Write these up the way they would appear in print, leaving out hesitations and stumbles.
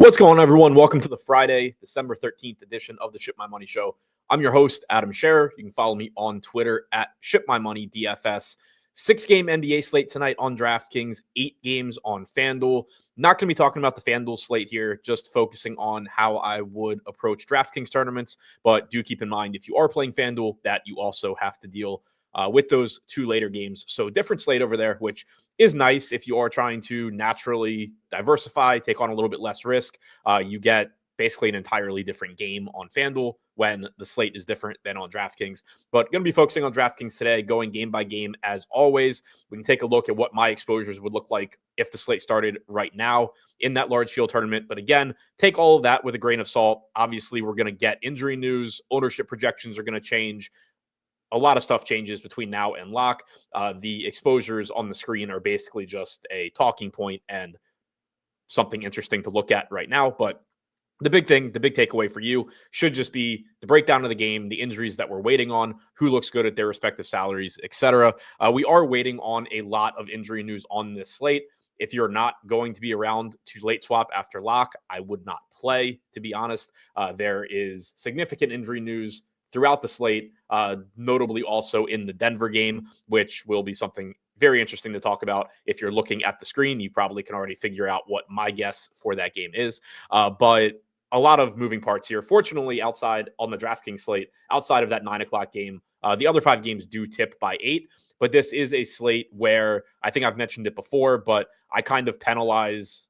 What's going on, everyone? Welcome to the Friday, December 13th edition of the Ship My Money Show. I'm your host, Adam Scherer. You can follow me on Twitter at ShipMyMoney DFS. 6-game NBA slate tonight on DraftKings, 8 games on FanDuel. Not going to be talking about the FanDuel slate here, just focusing on how I would approach DraftKings tournaments. But do keep in mind, if you are playing FanDuel, that you also have to deal with those 2 later games. So different slate over there, which is nice if you are trying to naturally diversify, take on a little bit less risk. You get basically an entirely different game on FanDuel when the slate is different than on DraftKings. But going to be focusing on DraftKings today, going game by game as always. We can take a look at what my exposures would look like if the slate started right now in that large field tournament. But again, take all of that with a grain of salt. Obviously, we're going to get injury news. Ownership projections are going to change. A lot of stuff changes between now and lock. The exposures on the screen are basically just a talking point and something interesting to look at right now. But the big takeaway for you should just be the breakdown of the game, the injuries that we're waiting on, who looks good at their respective salaries, etc. We are waiting on a lot of injury news on this slate. If you're not going to be around to late swap after lock, I would not play, to be honest. There is significant injury news throughout the slate, notably also in the Denver game, which will be something very interesting to talk about. If you're looking at the screen, you probably can already figure out what my guess for that game is. But a lot of moving parts here. Fortunately, outside on the DraftKings slate, outside of that 9 o'clock game, the other 5 games do tip by 8. But this is a slate where I think I've mentioned it before, but I kind of penalize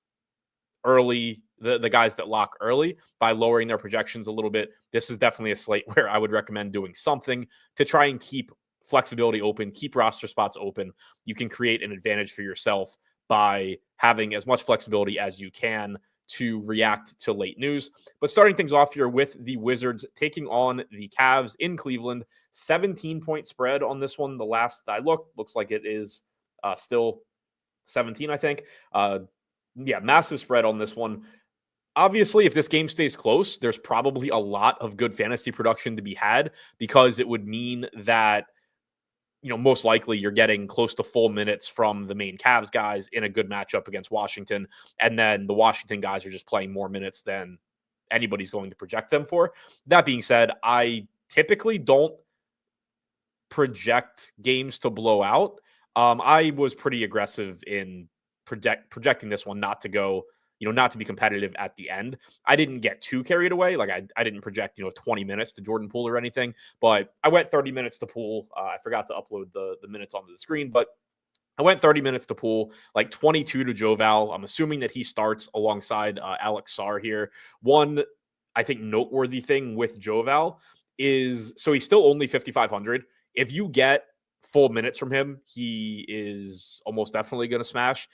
early the guys that lock early by lowering their projections a little bit. This is definitely a slate where I would recommend doing something to try and keep flexibility open, keep roster spots open. You can create an advantage for yourself by having as much flexibility as you can to react to late news. But starting things off here with the Wizards taking on the Cavs in Cleveland. 17-point spread on this one. The last I looked, looks like it is still 17, I think. Yeah, massive spread on this one. Obviously, if this game stays close, there's probably a lot of good fantasy production to be had, because it would mean that, most likely you're getting close to full minutes from the main Cavs guys in a good matchup against Washington. And then the Washington guys are just playing more minutes than anybody's going to project them for. That being said, I typically don't project games to blow out. I was pretty aggressive in projecting this one not to go, not to be competitive at the end. I didn't get too carried away. Like I didn't project, 20 minutes to Jordan Poole or anything, but I went 30 minutes to Poole. I forgot to upload the minutes onto the screen, but I went 30 minutes to Poole, like 22 to Joval. I'm assuming that he starts alongside Alex Sarr here. One, I think, noteworthy thing with Joval is, so he's still only 5,500. If you get full minutes from him, he is almost definitely going to smash.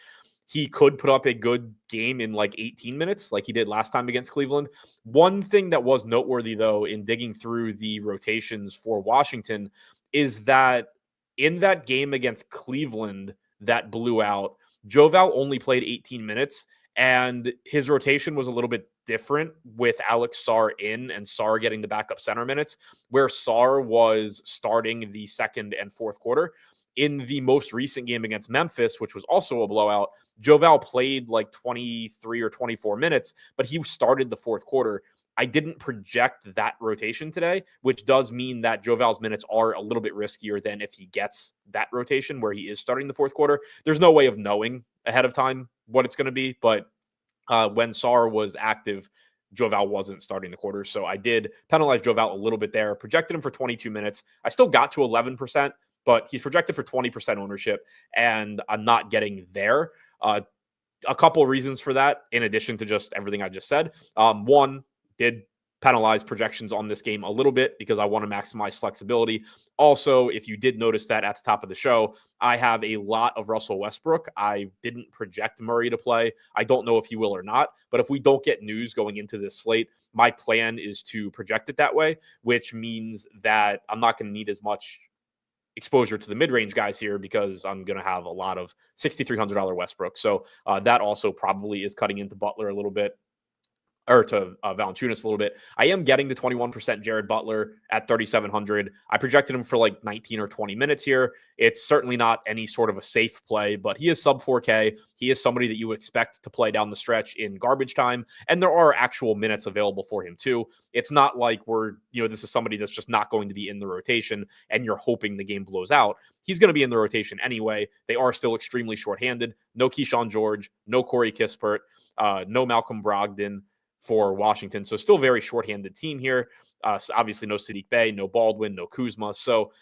He could put up a good game in like 18 minutes, like he did last time against Cleveland. One thing that was noteworthy, though, in digging through the rotations for Washington is that in that game against Cleveland that blew out, Joval only played 18 minutes, and his rotation was a little bit different with Alex Sarr in and Sarr getting the backup center minutes, where Sarr was starting the second and fourth quarter. In the most recent game against Memphis, which was also a blowout, Joval played like 23 or 24 minutes, but he started the fourth quarter. I didn't project that rotation today, which does mean that Joval's minutes are a little bit riskier than if he gets that rotation where he is starting the fourth quarter. There's no way of knowing ahead of time what it's going to be, but when Sarr was active, Joval wasn't starting the quarter. So I did penalize Joval a little bit there, projected him for 22 minutes. I still got to 11%, but he's projected for 20% ownership, and I'm not getting there. A couple of reasons for that, in addition to just everything I just said. One, did penalize projections on this game a little bit because I want to maximize flexibility. Also, if you did notice that at the top of the show, I have a lot of Russell Westbrook. I didn't project Murray to play. I don't know if he will or not, but if we don't get news going into this slate, my plan is to project it that way, which means that I'm not going to need as much exposure to the mid-range guys here because I'm going to have a lot of $6,300 Westbrook. So that also probably is cutting into Butler a little bit. or to Valanciunas a little bit. I am getting the 21% Jared Butler at 3,700. I projected him for like 19 or 20 minutes here. It's certainly not any sort of a safe play, but he is sub 4K. He is somebody that you would expect to play down the stretch in garbage time. And there are actual minutes available for him too. It's not like this is somebody that's just not going to be in the rotation and you're hoping the game blows out. He's going to be in the rotation anyway. They are still extremely shorthanded. No Keyshawn George, no Corey Kispert, no Malcolm Brogdon for Washington. So still very shorthanded team here. So obviously no Sadiq Bey, no Baldwin, no Kuzma. So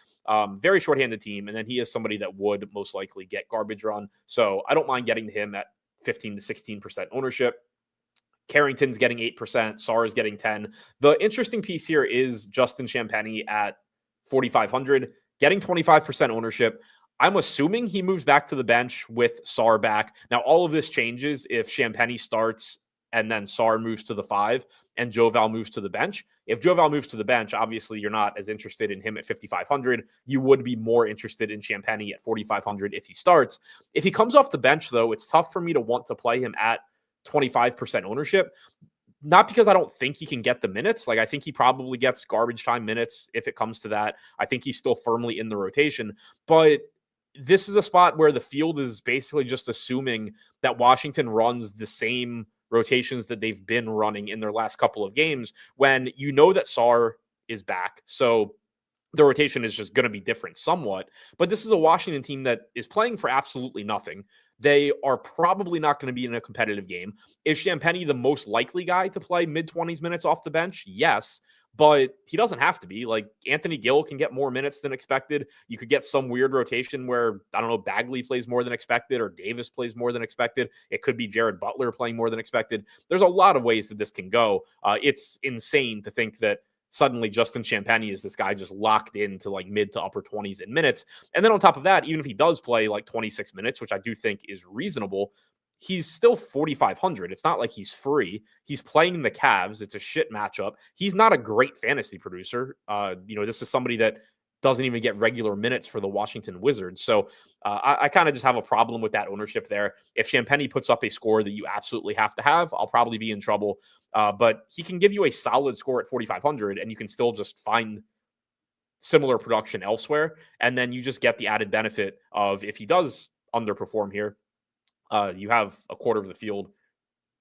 very shorthanded team. And then he is somebody that would most likely get garbage run. So I don't mind getting him at 15 to 16% ownership. Carrington's getting 8%. Sarr is getting 10. The interesting piece here is Justin Champagnie at 4,500, getting 25% ownership. I'm assuming he moves back to the bench with Sarr back. Now, all of this changes if Champagnie starts and then Sarr moves to the 5 and Joval moves to the bench. If Joval moves to the bench, obviously you're not as interested in him at 5,500. You would be more interested in Champagnie at 4,500 if he starts. If he comes off the bench, though, it's tough for me to want to play him at 25% ownership. Not because I don't think he can get the minutes. Like, I think he probably gets garbage time minutes if it comes to that. I think he's still firmly in the rotation. But this is a spot where the field is basically just assuming that Washington runs the same rotations that they've been running in their last couple of games, when you know that Sarr is back. So the rotation is just going to be different somewhat. But this is a Washington team that is playing for absolutely nothing. They are probably not going to be in a competitive game. Is Champagnie the most likely guy to play mid-20s minutes off the bench? Yes. But he doesn't have to be. Like, Anthony Gill can get more minutes than expected. You could get some weird rotation where, I don't know, Bagley plays more than expected or Davis plays more than expected. It could be Jared Butler playing more than expected. There's a lot of ways that this can go. It's insane to think that suddenly Justin Champagnie is this guy just locked into like mid to upper 20s in minutes. And then on top of that, even if he does play like 26 minutes, which I do think is reasonable, he's still 4,500. It's not like he's free. He's playing the Cavs. It's a shit matchup. He's not a great fantasy producer. This is somebody that doesn't even get regular minutes for the Washington Wizards. So I kind of just have a problem with that ownership there. If Champagnie puts up a score that you absolutely have to have, I'll probably be in trouble. But he can give you a solid score at 4,500, and you can still just find similar production elsewhere. And then you just get the added benefit of, if he does underperform here, you have a quarter of the field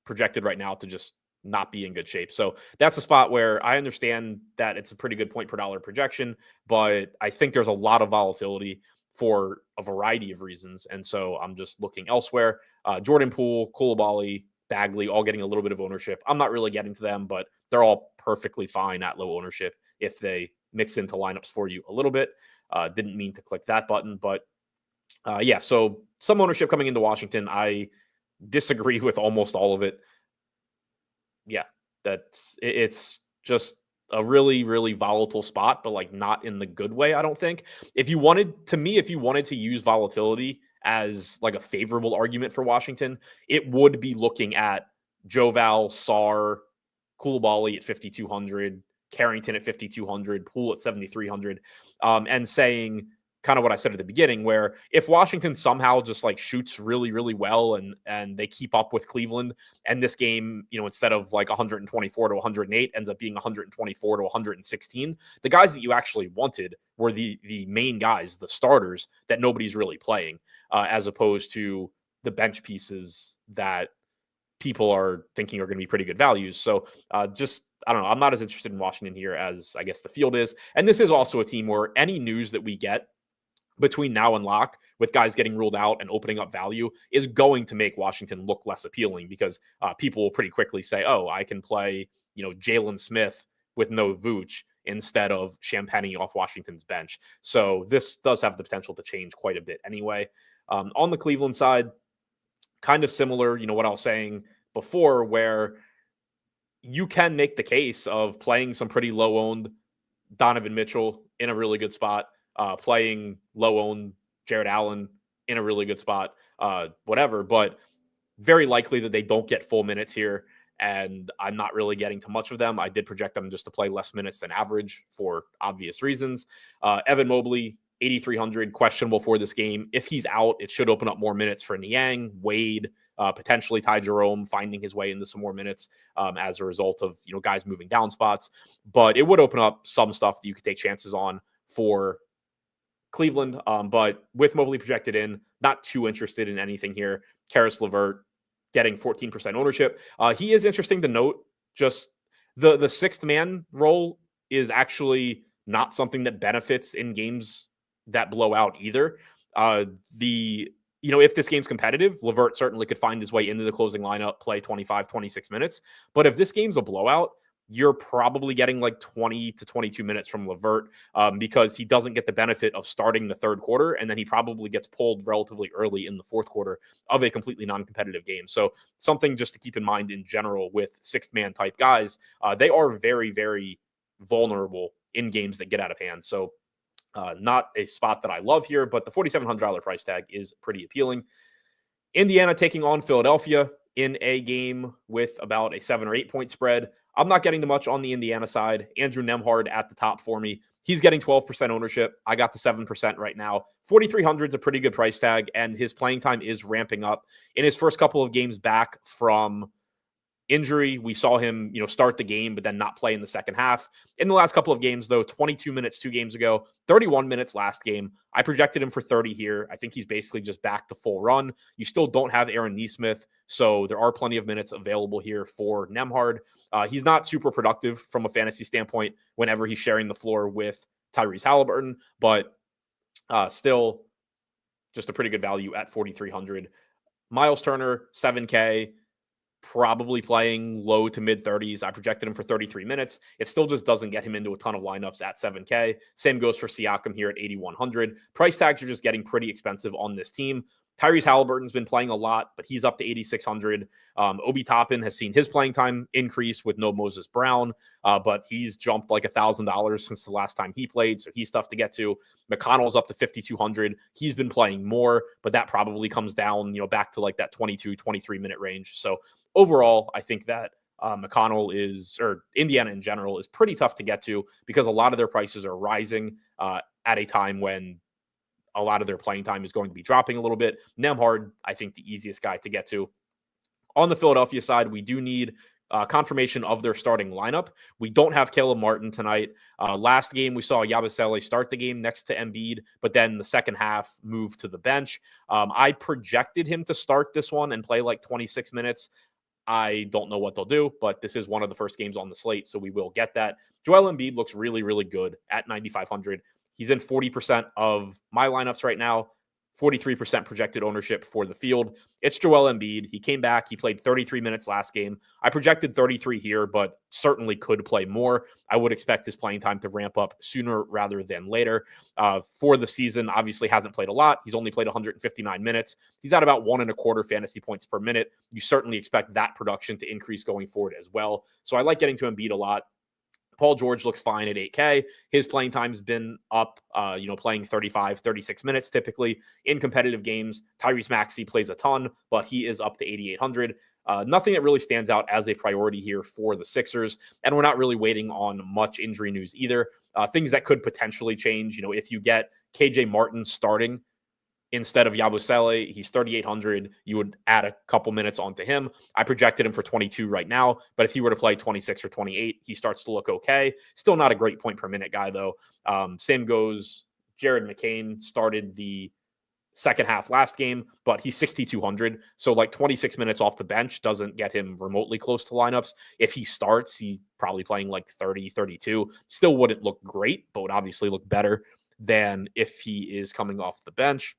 projected right now to just not be in good shape. So that's a spot where I understand that it's a pretty good point per dollar projection, but I think there's a lot of volatility for a variety of reasons. And so I'm just looking elsewhere. Jordan Poole, Coulibaly, Bagley, all getting a little bit of ownership. I'm not really getting to them, but they're all perfectly fine at low ownership if they mix into lineups for you a little bit. Didn't mean to click that button, but so some ownership coming into Washington. I disagree with almost all of it. Yeah, it's just a really, really volatile spot, but like not in the good way, I don't think. If you wanted to use volatility as like a favorable argument for Washington, it would be looking at Joval, Sarr, Coulibaly at 5,200, Carrington at 5,200, Poole at 7,300, and saying kind of what I said at the beginning, where if Washington somehow just like shoots really, really well and they keep up with Cleveland, and this game, instead of like 124 to 108 ends up being 124 to 116, the guys that you actually wanted were the main guys, the starters that nobody's really playing, as opposed to the bench pieces that people are thinking are going to be pretty good values. So I don't know. I'm not as interested in Washington here as I guess the field is. And this is also a team where any news that we get between now and lock, with guys getting ruled out and opening up value, is going to make Washington look less appealing, because people will pretty quickly say, oh, I can play, Jalen Smith with no Vooch instead of Champagnie off Washington's bench. So this does have the potential to change quite a bit anyway. On the Cleveland side, kind of similar, what I was saying before, where you can make the case of playing some pretty low-owned Donovan Mitchell in a really good spot, playing low-owned Jared Allen in a really good spot, whatever, but very likely that they don't get full minutes here, and I'm not really getting to much of them. I did project them just to play less minutes than average for obvious reasons. Evan Mobley, 8,300, questionable for this game. If he's out, it should open up more minutes for Niang, Wade, potentially Ty Jerome finding his way into some more minutes as a result of, guys moving down spots. But it would open up some stuff that you could take chances on for Cleveland. But with Mobley projected in, not too interested in anything here. Karis LeVert getting 14% ownership. He is interesting to note. Just the sixth man role is actually not something that benefits in games that blow out either. If this game's competitive, LeVert certainly could find his way into the closing lineup, play 25, 26 minutes. But if this game's a blowout, you're probably getting like 20 to 22 minutes from LeVert because he doesn't get the benefit of starting the third quarter, and then he probably gets pulled relatively early in the fourth quarter of a completely non-competitive game. So something just to keep in mind in general with sixth-man type guys, they are very, very vulnerable in games that get out of hand. So not a spot that I love here, but the $4,700 price tag is pretty appealing. Indiana taking on Philadelphia in a game with about a 7 or 8 point spread. I'm not getting too much on the Indiana side. Andrew Nembhard at the top for me. He's getting 12% ownership. I got the 7% right now. 4,300 is a pretty good price tag, and his playing time is ramping up. In his first couple of games back from injury, we saw him, start the game, but then not play in the second half. In the last couple of games, though, 22 minutes 2 games ago, 31 minutes last game. I projected him for 30 here. I think he's basically just back to full run. You still don't have Aaron Nesmith, so there are plenty of minutes available here for Nembhard. He's not super productive from a fantasy standpoint whenever he's sharing the floor with Tyrese Halliburton, but still just a pretty good value at 4,300. Miles Turner, 7K. Probably playing low to mid 30s. I projected him for 33 minutes. It still just doesn't get him into a ton of lineups at 7K. Same goes for Siakam here at 8,100. Price tags are just getting pretty expensive on this team. Tyrese Halliburton's been playing a lot, but he's up to 8,600. Obi Toppin has seen his playing time increase with no Moses Brown, but he's jumped like $1,000 since the last time he played, so he's tough to get to. McConnell's up to 5,200. He's been playing more, but that probably comes down, back to like that 22, 23 minute range. So overall, I think that Indiana in general is pretty tough to get to because a lot of their prices are rising at a time when a lot of their playing time is going to be dropping a little bit. Nembhard, I think the easiest guy to get to. On the Philadelphia side, we do need confirmation of their starting lineup. We don't have Caleb Martin tonight. Last game, we saw Yabusele start the game next to Embiid, but then the second half moved to the bench. I projected him to start this one and play like 26 minutes. I don't know what they'll do, but this is one of the first games on the slate, so we will get that. Joel Embiid looks really, really good at 9,500. He's in 40% of my lineups right now, 43% projected ownership for the field. It's Joel Embiid. He came back. He played 33 minutes last game. I projected 33 here, but certainly could play more. I would expect his playing time to ramp up sooner rather than later. For the season, obviously hasn't played a lot. He's only played 159 minutes. He's at about 1.25 fantasy points per minute. You certainly expect that production to increase going forward as well. So I like getting to Embiid a lot. Paul George looks fine at 8K. His playing time's been up, playing 35, 36 minutes typically in competitive games. Tyrese Maxey plays a ton, but he is up to 8,800. Nothing that really stands out as a priority here for the Sixers, and we're not really waiting on much injury news either. Things that could potentially change, if you get KJ Martin starting instead of Yabusele, he's 3,800. You would add a couple minutes onto him. I projected him for 22 right now, but if he were to play 26 or 28, he starts to look okay. Still not a great point per minute guy, though. Same goes, Jared McCain started the second half last game, but he's 6,200. So like 26 minutes off the bench doesn't get him remotely close to lineups. If he starts, he's probably playing like 30, 32. Still wouldn't look great, but would obviously look better than if he is coming off the bench.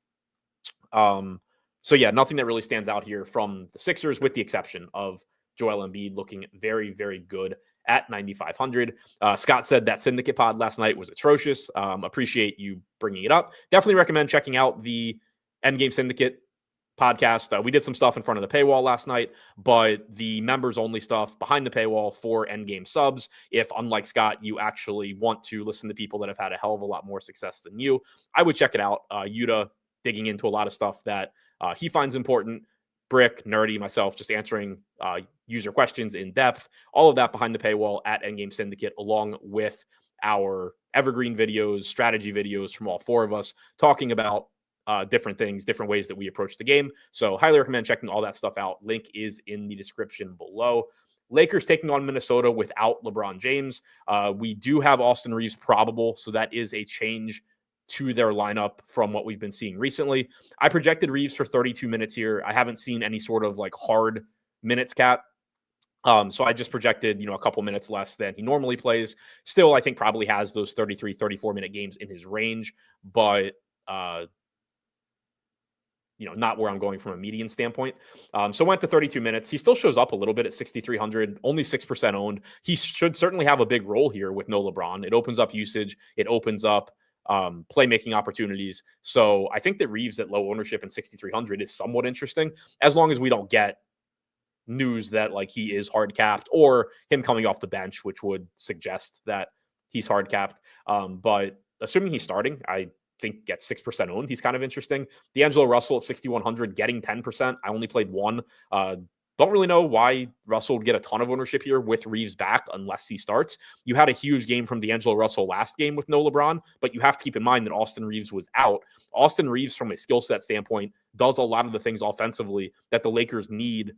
So yeah, nothing that really stands out here from the Sixers, with the exception of Joel Embiid looking very, very good at 9,500. Scott said that Syndicate pod last night was atrocious. Appreciate you bringing it up. Definitely recommend checking out the Endgame Syndicate podcast. We did some stuff in front of the paywall last night, but the members only stuff behind the paywall for Endgame subs. If, unlike Scott, you actually want to listen to people that have had a hell of a lot more success than you, I would check it out. Yuta digging into a lot of stuff that he finds important. Brick, Nerdy, myself, just answering user questions in depth. All of that behind the paywall at Endgame Syndicate, along with our evergreen videos, strategy videos from all four of us, talking about different things, different ways that we approach the game. So highly recommend checking all that stuff out. Link is in the description below. Lakers taking on Minnesota without LeBron James. We do have Austin Reeves probable, so that is a change to their lineup from what we've been seeing recently. I projected Reeves for 32 minutes here. I haven't seen any sort of like hard minutes cap. So I just projected, a couple minutes less than he normally plays. Still, I think probably has those 33, 34-minute games in his range, but not where I'm going from a median standpoint. So went to 32 minutes. He still shows up a little bit at 6,300, only 6% owned. He should certainly have a big role here with no LeBron. It opens up usage. It opens up playmaking opportunities. So I think that Reeves at low ownership in 6,300 is somewhat interesting, as long as we don't get news that like he is hard capped or him coming off the bench, which would suggest that he's hard capped. But assuming he's starting, I think at 6% owned, he's kind of interesting. D'Angelo Russell at 6,100, getting 10%. I only played one. Don't really know why Russell would get a ton of ownership here with Reeves back unless he starts. You had a huge game from D'Angelo Russell last game with no LeBron, but you have to keep in mind that Austin Reeves was out. Austin Reeves, from a skill set standpoint, does a lot of the things offensively that the Lakers needed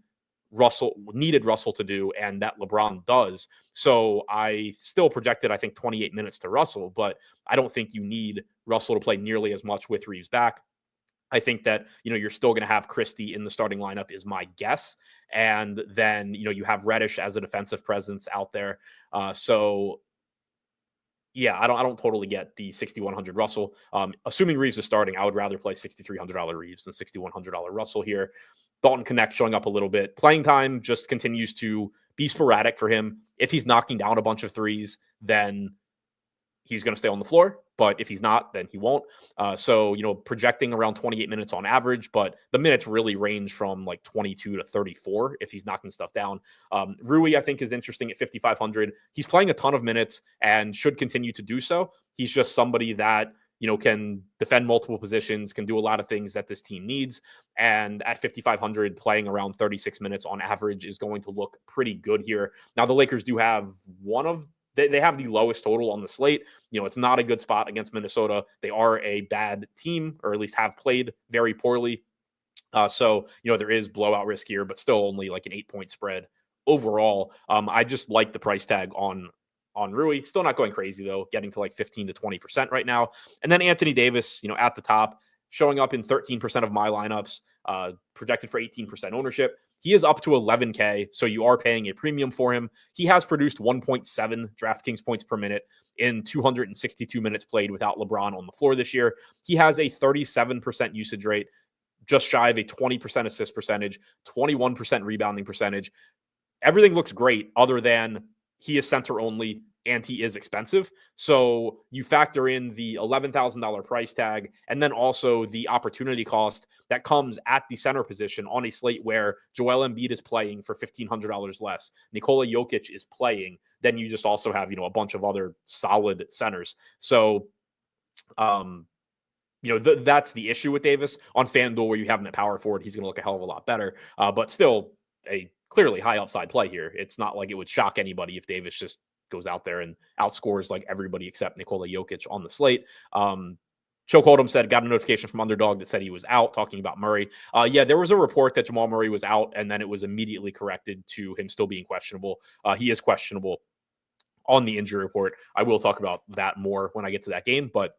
Russell to do, and that LeBron does. So I still projected, I think, 28 minutes to Russell, but I don't think you need Russell to play nearly as much with Reeves back. I think that, you're still going to have Christie in the starting lineup is my guess. And then, you have Reddish as a defensive presence out there. So yeah, I don't totally get the 6,100 Russell. Assuming Reeves is starting, I would rather play $6,300 Reeves than $6,100 Russell here. Dalton Connect showing up a little bit. Playing time just continues to be sporadic for him. If he's knocking down a bunch of threes, then he's going to stay on the floor. But if he's not, then he won't. So, projecting around 28 minutes on average, but the minutes really range from like 22 to 34 if he's knocking stuff down. Rui, I think, is interesting at 5,500. He's playing a ton of minutes and should continue to do so. He's just somebody that, can defend multiple positions, can do a lot of things that this team needs. And at 5,500, playing around 36 minutes on average is going to look pretty good here. Now, the Lakers do have they have the lowest total on the slate. It's not a good spot against Minnesota. They are a bad team, or at least have played very poorly. So, there is blowout risk here, but still only like an 8-point spread overall. I just like the price tag on Rui. Still not going crazy though, getting to like 15 to 20% right now. And then Anthony Davis, at the top, showing up in 13% of my lineups, projected for 18% ownership. He is up to 11K, so you are paying a premium for him. He has produced 1.7 DraftKings points per minute in 262 minutes played without LeBron on the floor this year. He has a 37% usage rate, just shy of a 20% assist percentage, 21% rebounding percentage. Everything looks great other than he is center only and he is expensive. So you factor in the $11,000 price tag and then also the opportunity cost that comes at the center position on a slate where Joel Embiid is playing for $1,500 less. Nikola Jokic is playing. Then you just also have, a bunch of other solid centers. So, that's the issue with Davis on FanDuel, where you have him at power forward. He's going to look a hell of a lot better, but still a clearly high upside play here. It's not like it would shock anybody if Davis just goes out there and outscores like everybody except Nikola Jokic on the slate. Choke Hold'em said, got a notification from Underdog that said he was out, talking about Murray. Yeah, there was a report that Jamal Murray was out, and then it was immediately corrected to him still being questionable. He is questionable on the injury report. I will talk about that more when I get to that game, but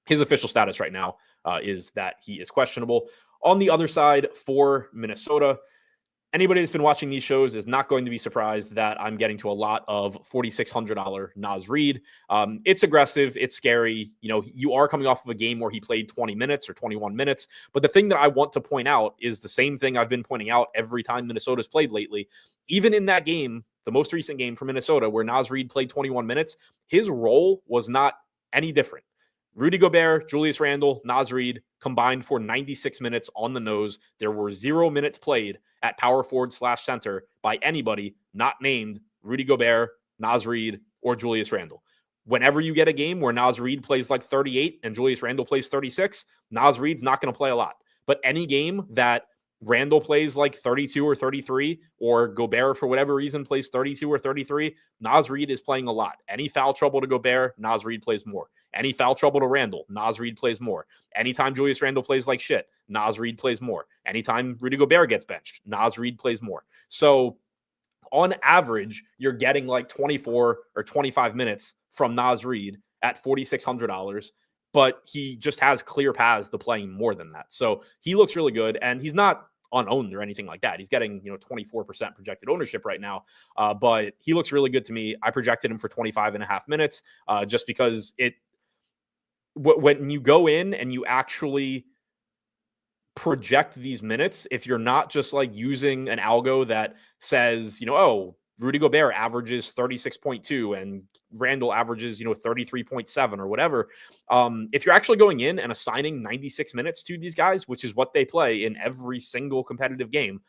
his official status right now is that he is questionable. On the other side for Minnesota, anybody that's been watching these shows is not going to be surprised that I'm getting to a lot of $4,600 Naz Reid. It's aggressive. It's scary. You are coming off of a game where he played 20 minutes or 21 minutes. But the thing that I want to point out is the same thing I've been pointing out every time Minnesota's played lately. Even in that game, the most recent game for Minnesota, where Naz Reid played 21 minutes, his role was not any different. Rudy Gobert, Julius Randle, Naz Reid combined for 96 minutes on the nose. There were 0 minutes played at power forward / center by anybody not named Rudy Gobert, Naz Reid, or Julius Randle. Whenever you get a game where Naz Reid plays like 38 and Julius Randle plays 36, Naz Reid's not going to play a lot. But any game that Randall plays like 32 or 33, or Gobert, for whatever reason, plays 32 or 33, Naz Reid is playing a lot. Any foul trouble to Gobert, Naz Reid plays more. Any foul trouble to Randall, Naz Reid plays more. Anytime Julius Randle plays like shit, Naz Reid plays more. Anytime Rudy Gobert gets benched, Naz Reid plays more. So on average, you're getting like 24 or 25 minutes from Naz Reid at $4,600, but he just has clear paths to playing more than that. So he looks really good, and he's not unowned or anything like that. He's getting 24% projected ownership right now, but he looks really good to me. I projected him for 25 and a half minutes just because when you go in and you actually project these minutes, if you're not just like using an algo that says, Rudy Gobert averages 36.2 and Randall averages, 33.7 or whatever. If you're actually going in and assigning 96 minutes to these guys, which is what they play in every single competitive game,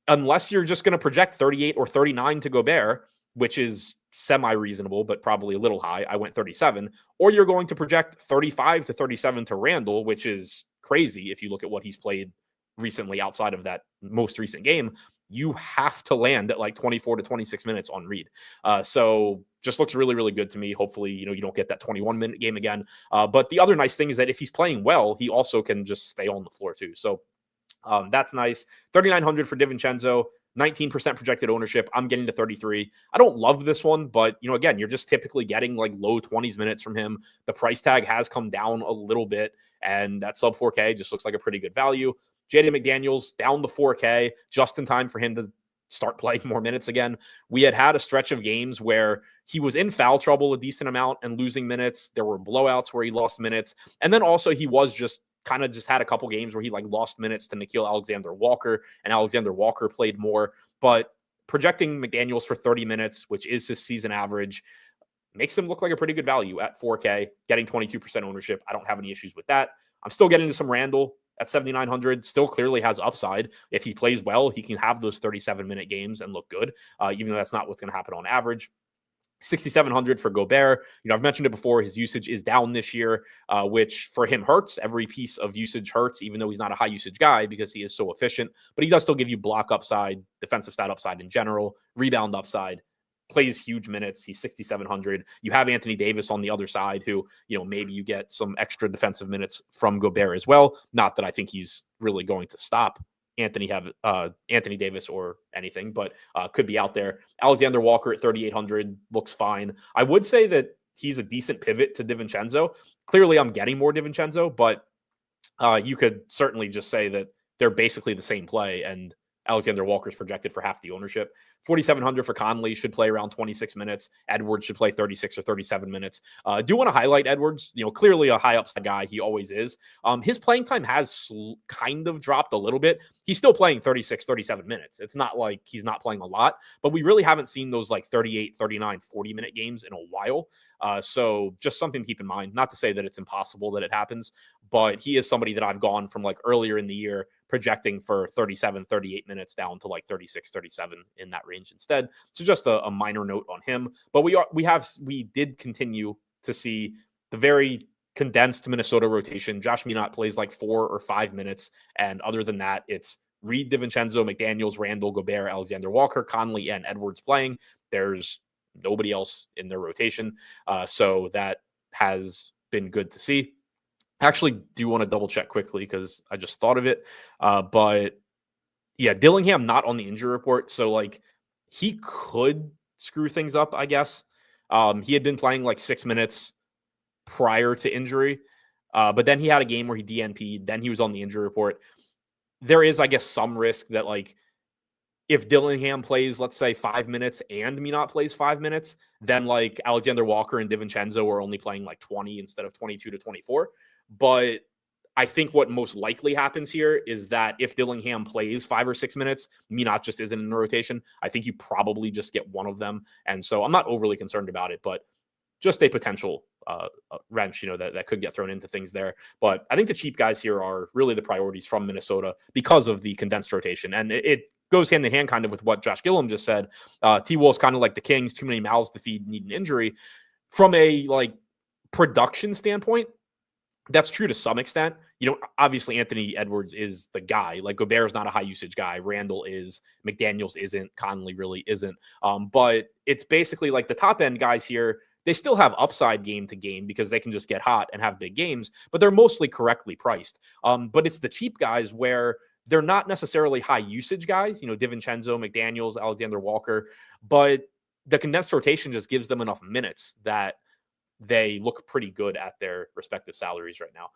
unless you're just going to project 38 or 39 to Gobert, which is semi-reasonable, but probably a little high. I went 37. Or you're going to project 35 to 37 to Randall, which is crazy if you look at what he's played recently outside of that most recent game. You have to land at like 24 to 26 minutes on Reid. So just looks really, really good to me. Hopefully, you don't get that 21-minute game again. But the other nice thing is that if he's playing well, he also can just stay on the floor too. So that's nice. 3,900 for DiVincenzo. 19% projected ownership. I'm getting to 33. I don't love this one, but again, you're just typically getting like low 20s minutes from him. The price tag has come down a little bit, and that sub 4K just looks like a pretty good value. Jaden McDaniels down to 4K, just in time for him to start playing more minutes again. We had a stretch of games where he was in foul trouble a decent amount and losing minutes. There were blowouts where he lost minutes. And then also he was just had a couple games where he like lost minutes to Nickeil Alexander-Walker, and Alexander-Walker played more. But projecting McDaniels for 30 minutes, which is his season average, makes him look like a pretty good value at 4K, getting 22% ownership. I don't have any issues with that. I'm still getting to some Randall at 7,900, still clearly has upside. If he plays well, he can have those 37-minute games and look good, even though that's not what's going to happen on average. 6,700 for Gobert. I've mentioned it before. His usage is down this year, which for him hurts. Every piece of usage hurts, even though he's not a high usage guy because he is so efficient. But he does still give you block upside, defensive stat upside in general, rebound upside. Plays huge minutes. He's 6,700. You have Anthony Davis on the other side, who maybe you get some extra defensive minutes from Gobert as well. Not that I think he's really going to stop Anthony Davis or anything, but could be out there. Alexander Walker at 3,800 looks fine. I would say that he's a decent pivot to DiVincenzo. Clearly, I'm getting more DiVincenzo, but you could certainly just say that they're basically the same play, and Alexander Walker's projected for half the ownership. 4,700 for Conley, should play around 26 minutes. Edwards should play 36 or 37 minutes. Do want to highlight Edwards, clearly a high upside guy. He always is. His playing time has kind of dropped a little bit. He's still playing 36, 37 minutes. It's not like he's not playing a lot, but we really haven't seen those like 38, 39, 40-minute games in a while. So just something to keep in mind. Not to say that it's impossible that it happens, but he is somebody that I've gone from like earlier in the year projecting for 37, 38 minutes down to like 36, 37 in that range instead. So just a minor note on him. But we did continue to see the very condensed Minnesota rotation. Josh Minott plays like 4 or 5 minutes. And other than that, it's Reid, DiVincenzo, McDaniels, Randall, Gobert, Alexander Walker, Conley, and Edwards playing. There's nobody else in their rotation. So that has been good to see. I actually do want to double check quickly because I just thought of it. But yeah, Dillingham not on the injury report. So like he could screw things up, I guess. He had been playing like 6 minutes prior to injury. But then he had a game where he DNP'd. Then he was on the injury report. There is, I guess, some risk that like if Dillingham plays, let's say 5 minutes and Minott plays 5 minutes, then like Alexander Walker and DiVincenzo are only playing like 20 instead of 22 to 24. But I think what most likely happens here is that if Dillingham plays 5 or 6 minutes, Minott just isn't in the rotation. I think you probably just get one of them. And so I'm not overly concerned about it, but just a potential wrench, that could get thrown into things there. But I think the cheap guys here are really the priorities from Minnesota because of the condensed rotation. And it goes hand in hand kind of with what Josh Gillum just said. T-Wolf's kind of like the Kings, too many mouths to feed, need an injury. From a like production standpoint, That's true to some extent. Obviously Anthony Edwards is the guy. Like Gobert is not a high usage guy. Randall is, McDaniels isn't, Conley really isn't. But it's basically like the top end guys here, they still have upside game to game because they can just get hot and have big games, but they're mostly correctly priced. But it's the cheap guys where they're not necessarily high usage guys, DiVincenzo, McDaniels, Alexander Walker, but the condensed rotation just gives them enough minutes that they look pretty good at their respective salaries right now.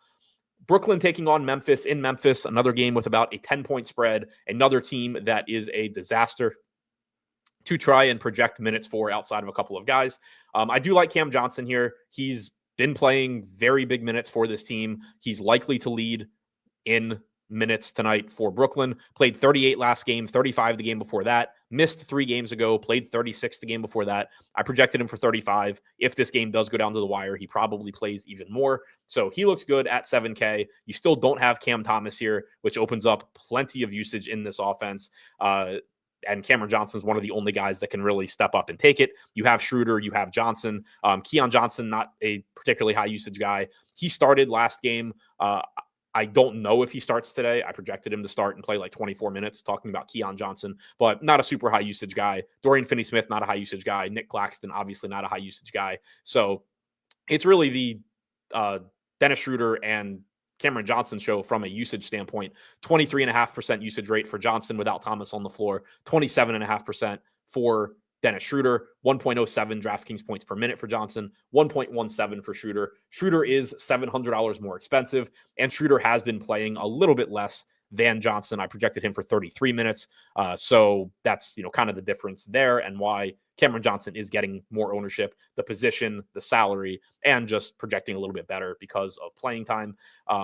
Brooklyn taking on Memphis in Memphis, another game with about a 10-point spread, another team that is a disaster to try and project minutes for outside of a couple of guys. I do like Cam Johnson here. He's been playing very big minutes for this team. He's likely to lead in minutes tonight for Brooklyn. Played 38 last game, 35 the game before that. Missed 3 games ago, played 36 the game before that. I projected him for 35. If this game does go down to the wire, he probably plays even more. So he looks good at 7K. You still don't have Cam Thomas here, which opens up plenty of usage in this offense. And Cameron Johnson is one of the only guys that can really step up and take it. You have Schroeder, you have Johnson. Keon Johnson, not a particularly high usage guy. He started last game. I don't know if he starts today. I projected him to start and play like 24 minutes, talking about Keon Johnson, but not a super high usage guy. Dorian Finney-Smith, not a high usage guy. Nick Claxton, obviously not a high usage guy. So it's really the Dennis Schroeder and Cameron Johnson show from a usage standpoint. 23.5% usage rate for Johnson without Thomas on the floor. 27.5% for Dennis Schroeder, 1.07 DraftKings points per minute for Johnson, 1.17 for Schroeder. Schroeder is $700 more expensive, and Schroeder has been playing a little bit less than Johnson. I projected him for 33 minutes. So that's, kind of the difference there and why Cameron Johnson is getting more ownership, the position, the salary, and just projecting a little bit better because of playing time.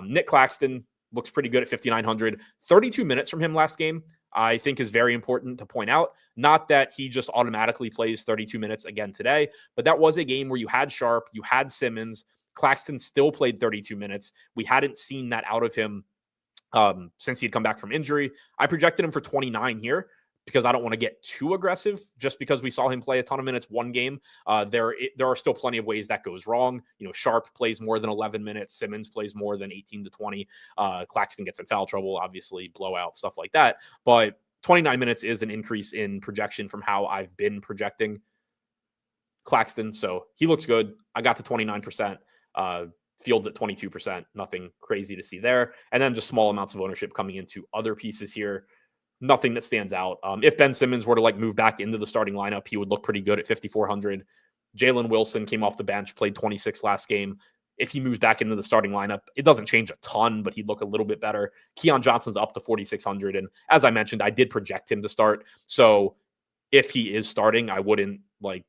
Nick Claxton looks pretty good at 5,900. 32 minutes from him last game, I think is very important to point out. Not that he just automatically plays 32 minutes again today, but that was a game where you had Sharp, you had Simmons. Claxton still played 32 minutes. We hadn't seen that out of him since he'd come back from injury. I projected him for 29 here because I don't want to get too aggressive just because we saw him play a ton of minutes one game. There are still plenty of ways that goes wrong. Sharp plays more than 11 minutes. Simmons plays more than 18 to 20. Claxton gets in foul trouble, obviously, blowout, stuff like that. But 29 minutes is an increase in projection from how I've been projecting Claxton. So he looks good. I got to 29%. Fields at 22%. Nothing crazy to see there. And then just small amounts of ownership coming into other pieces here. Nothing that stands out. If Ben Simmons were to move back into the starting lineup, he would look pretty good at 5,400. Jalen Wilson came off the bench, played 26 last game. If he moves back into the starting lineup, it doesn't change a ton, but he'd look a little bit better. Keon Johnson's up to 4,600. And as I mentioned, I did project him to start. So if he is starting, I wouldn't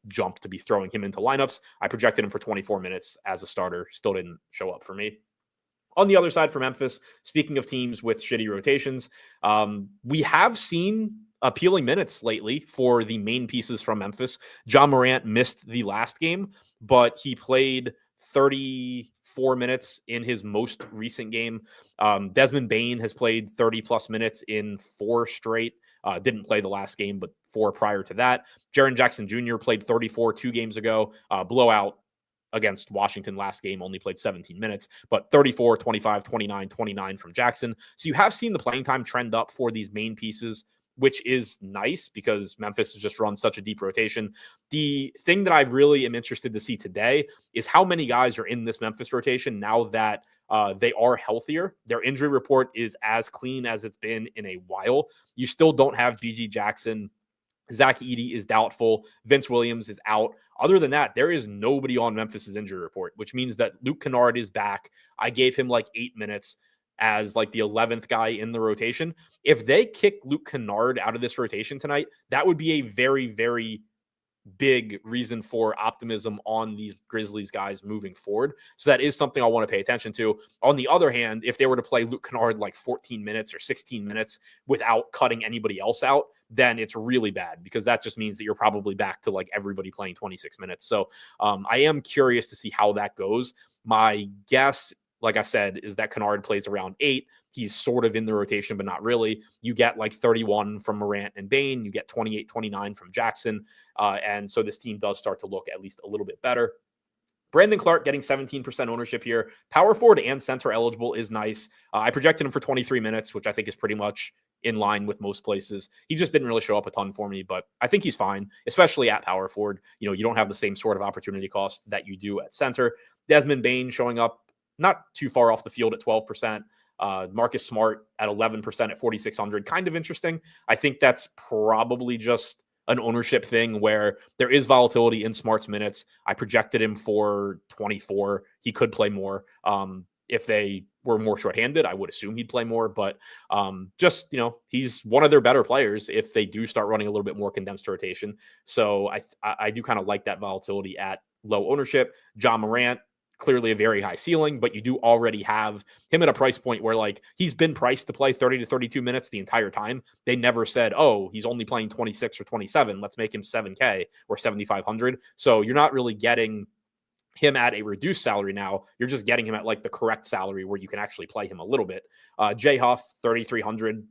jump to be throwing him into lineups. I projected him for 24 minutes as a starter. Still didn't show up for me. On the other side for Memphis, speaking of teams with shitty rotations, we have seen appealing minutes lately for the main pieces from Memphis. John Morant missed the last game, but he played 34 minutes in his most recent game. Desmond Bane has played 30-plus minutes in 4 straight. Didn't play the last game, but 4 prior to that. Jaren Jackson Jr. played 34 2 games ago. Blowout against Washington last game, only played 17 minutes, but 34, 25, 29, 29 from Jackson. So you have seen the playing time trend up for these main pieces, which is nice because Memphis has just run such a deep rotation. The thing that I really am interested to see today is how many guys are in this Memphis rotation now that they are healthier. Their injury report is as clean as it's been in a while. You still don't have G.G. Jackson. Zach Edey is doubtful. Vince Williams is out. Other than that, there is nobody on Memphis's injury report, which means that Luke Kennard is back. I gave him 8 minutes as the 11th guy in the rotation. If they kick Luke Kennard out of this rotation tonight, that would be a very, very big reason for optimism on these Grizzlies guys moving forward. So that is something I want to pay attention to. On the other hand, if they were to play Luke Kennard 14 minutes or 16 minutes without cutting anybody else out, then it's really bad because that just means that you're probably back to everybody playing 26 minutes. So I am curious to see how that goes. My guess, like I said, is that Kennard plays around 8. He's sort of in the rotation, but not really. You get 31 from Morant and Bane. You get 28, 29 from Jackson. And so this team does start to look at least a little bit better. Brandon Clark getting 17% ownership here. Power forward and center eligible is nice. I projected him for 23 minutes, which I think is pretty much in line with most places. He just didn't really show up a ton for me, but I think he's fine, especially at power forward. You don't have the same sort of opportunity cost that you do at center. Desmond Bane showing up not too far off the field at 12%. Marcus Smart at 11% at 4,600. Kind of interesting. I think that's probably just an ownership thing where there is volatility in Smart's minutes. I projected him for 24. He could play more. If they were more shorthanded, I would assume he'd play more, but he's one of their better players if they do start running a little bit more condensed rotation. So I do kind of like that volatility at low ownership. John Morant, clearly a very high ceiling, but you do already have him at a price point where he's been priced to play 30 to 32 minutes the entire time. They never said, oh, he's only playing 26 or 27. Let's make him 7K or 7,500. So you're not really getting him at a reduced salary now. You're just getting him at the correct salary where you can actually play him a little bit. Jay Huff, 3,300.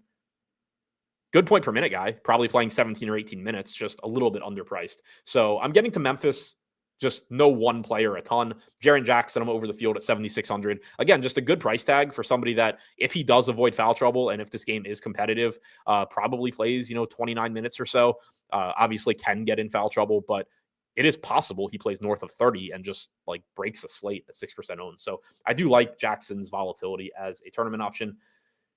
Good point per minute guy, probably playing 17 or 18 minutes, just a little bit underpriced. So I'm getting to Memphis. Just no one player a ton. Jaren Jackson, I'm over the field at 7,600. Again, just a good price tag for somebody that if he does avoid foul trouble and if this game is competitive, probably plays, 29 minutes or so. Obviously can get in foul trouble, but it is possible he plays north of 30 and just breaks a slate at 6% owned. So I do like Jackson's volatility as a tournament option.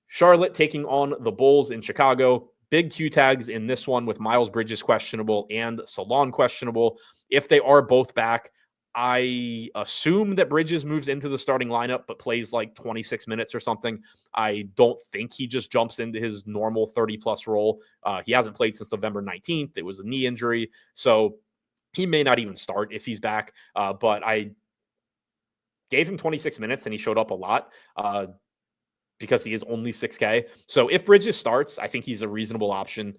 Charlotte taking on the Bulls in Chicago. Big Q tags in this one with Miles Bridges questionable and Salon questionable. If they are both back, I assume that Bridges moves into the starting lineup, but plays 26 minutes or something. I don't think he just jumps into his normal 30-plus role. He hasn't played since November 19th. It was a knee injury. So he may not even start if he's back. But I gave him 26 minutes and he showed up a lot. Because he is only 6K. So if Bridges starts, I think he's a reasonable option